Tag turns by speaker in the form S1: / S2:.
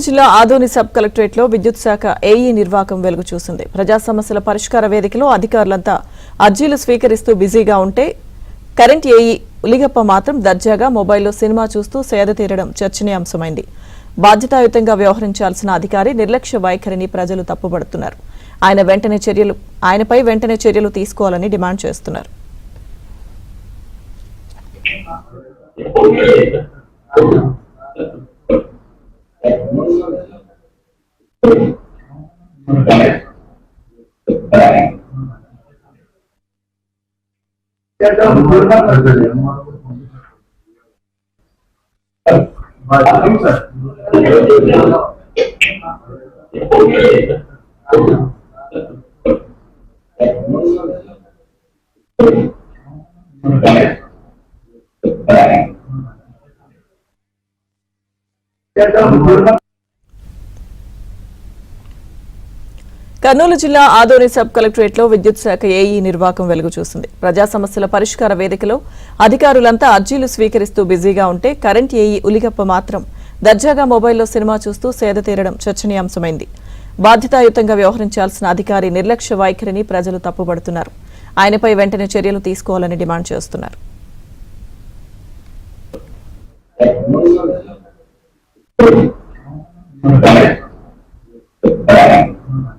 S1: కర్నూలు జిల్లా Adoni sub collectorate లో విద్యుత్ శాఖ ఏఈ నిర్వాకం వెలుగు చూసింది. ప్రజా సమస్యల పరిష్కార వేదికలో అధికారులంతా అర్జీలు స్వీకరిస్తూ బిజీగా ఉంటే కరెంట్ ఏఈ ఉలిగప్ప మాత్రం దర్జాగా మొబైల్లో సినిమా చూస్తూ సేద తీరడం చర్చనీయాంశమైంది. బాధ్యతాయుతంగా వ్యవహరించాల్సిన అధికారి నిర్లక్ష్య వైఖరిని ప్రజలు తప్పుపడుతున్నారు. ఆయనపై వెంటనే చర్యలు తీసుకోవాలని డిమాండ్ చేస్తున్నారు. కర్నూలు జిల్లా ఆదోని సబ్ కలెక్టరేట్ లో విద్యుత్ శాఖ ఏఈ నిర్వాకం వెలుగు చూసింది. ప్రజా సమస్యల పరిష్కార వేదికలో అధికారులంతా అర్జీలు స్వీకరిస్తూ బిజీగా ఉంటే కరెంట్ ఏఈ ఉలిగప్ప మాత్రం దర్జాగా మొబైల్లో సినిమా చూస్తూ సేద తీరడం చర్చనీయాంశమైంది. బాధ్యతాయుతంగా వ్యవహరించాల్సిన అధికారి నిర్లక్ష్య వైఖరిని ప్రజలు తప్పుపడుతున్నారు. ఆయనపై వెంటనే చర్యలు తీసుకోవాలని డిమాండ్ చేస్తున్నారు.